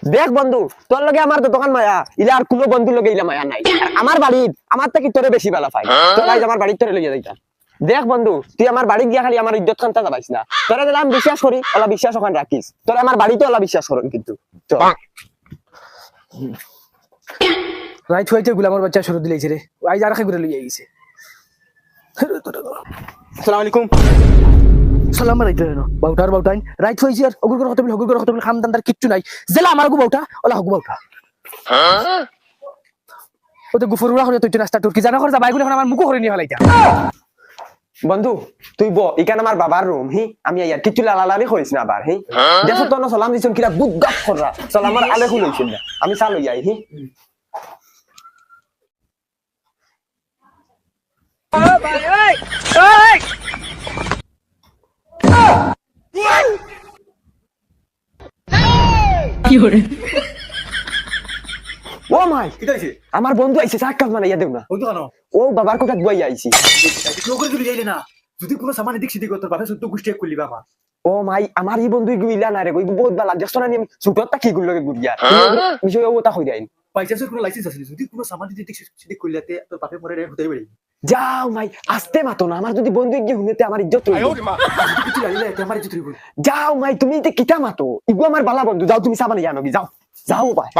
দেখ বন্ধু, তোর লগে আমার তো দোকান মায়া, ইলা আর কোনো বন্ধু লগে ইলা মায়া নাই। আমার বাড়ির আমার থেকে তোরে বেশি বেলা পাই। তোর আজ আমার বাড়ির তোরে লইয়া যাইতা। দেখ বন্ধু, তুই আমার বাড়ি গিয়া খালি আমার ইজ্জত খানটা যাবাইস না। তোরা দিলাম বিশ্বাস করি, ওলা বিশ্বাস ওখান রাখিস। তোরা আমার বাড়িতে ওলা বিশ্বাস করুন কিন্তু। চল রাইট হইতে গুলামের বাচ্চা শুরু দিলেছে রে, আইজ আর খাই করে লইয়া গেছে। আসসালামু আলাইকুম। সালাম রাইতে না বাউটার বাউটাইন রাইট হইছে আর অগুর করে হতবিল হগুর করে হতবিল খামদান তার কিচ্ছু নাই। জেলা আমার গু বাউটা ওলা হগু বাউটা। ওতে গুফরুরা করে তুই নাস্তা টুর কি জানা করে যা বাইগুলো এখন আমার মুখ করে নিয়ে হলাইতা। বন্ধু তুই ব ইকান আমার বাবার রুম হি, আমি আইয়া কিচ্ছু লালালানি কইছ না আবার হি। দেখো তো না সালাম দিছন কিরা গুদ গাপ কররা, সালাম আমার আলে খুলইছেন না, আমি চা লই আই হি। ও মাই, কি কইছে আমার বন্ধু আইছে, চা কাপ বানাইয়া দেও না। বন্ধু কানো ও বাবার কথা দুয়াই আইছি। তুই করে দিলি যাইলে না, যদি কোনো সামান এদিক সেদিক তোর বাপে সত্য গুষ্টি খুললিবা মা। ও মাই, আমার এই বন্ধু গুইলা না রে, কই বহুত ভালো লাগছ না, আমি সুটটা কি গুল লগে গুড়িয়া বিষয় ও কথা কই দেন। বাইচান্সের কোনো লাইসেন্স আছে যদি কোনো সামান এদিক সেদিক খুললাতে তোর বাপে পরে হতেই পারে। যাও মাই, আস্তে মাতো না, আমার যদি বন্ধু গিয়ে হুনেতে আমার ইজ্জত হইব। কিছু লাগিলে এতে আমার ইজ্জত হইব। যাও মাই, তুমি তে কিটা মাতো, ইগো আমার বালা বন্ধু, যাও তুমি সাবানে জানো কি, যাও যাও ভাই।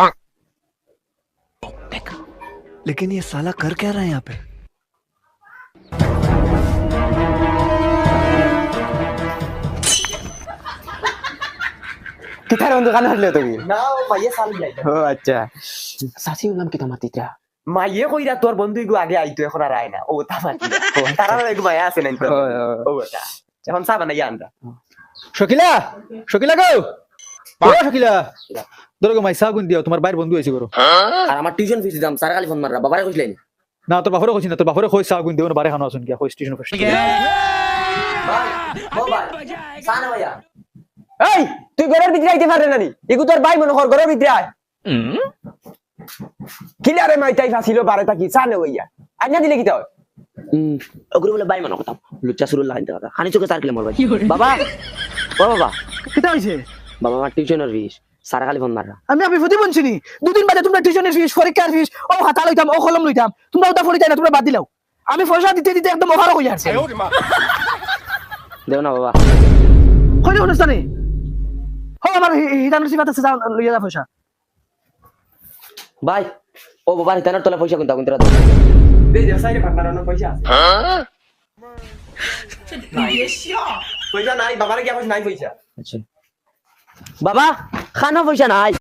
लेकिन ये साला कर क्या रहा है यहाँ पे? কিটার বন্ধু কানে হাঁটলে তুমি? না মাইয়ে সাল যাই ও আচ্ছা, সাসি নাম কিটা মাতিতা? মাইয়ে কইরা তোর বন্ধু ইগো আগে আইতো, এখন আর আয় না, ও তা মাতি। তারা এক মায়া আছে না তো। ও এটা এখন সাবানে জানরা। শকিলা শকিলা গো ও শকিলা ধরো গো মাইসা গুন দিও, তোমার বাইর বন্ধু আইছে করো। আর আমার টিউশন ফিস দিতাম স্যার খালি ফোন মাররা বাবারে কইলেন না তোর বাপরে কইছি না, তোর বাপরে কই সা গুন দিও না, বারে খানো আসুন কি কই স্টেশন ফার্স্ট। সানা ভাইয়া এই তুই ঘরের ভিতরে আইতে পারে নানি, ইগো তোর ভাই মনে কর ঘরের ভিতরে আয়। কিলারে মাইতাই ফাসিলো বারে তাকি সানে হইয়া আইনা দিলে কিটা হয়? ওগুলো বলে বাই মানো কথা লুচ্চা শুরু লাইন কথা খানি চোখে স্যার খেলে মরবা বাবা ও বাবা কিটা হইছে? বাবা আমার টিউশনের ফিস স্যার খালি ফোন মাররা আমি বিপদে বলছিনি, দুদিন বাদে তোমরা টিউশনের ফিস পরীক্ষার ফিস ও খাতা লইতাম ও কলম লইতাম, তোমরা ওটা ফরি তাই না, তোমরা বাদ দিলাও। আমি পয়সা দিতে দিতে একদম ওভার হয়ে যাচ্ছে। দেও না বাবা কইলে অনুষ্ঠানে ও আমার হিদানুর সিফাত আছে, যাও লইয়া যা পয়সা। ভাই ও বাবা হিতানোর তোলা পয়সা কোনটা কোনটা দে দে সাইডে পান্নারানোর পয়সা আছে। পয়সা নাই, বাবার কি এখন নাই পয়সা? আচ্ছা বাবা খানা পয়সা নাই।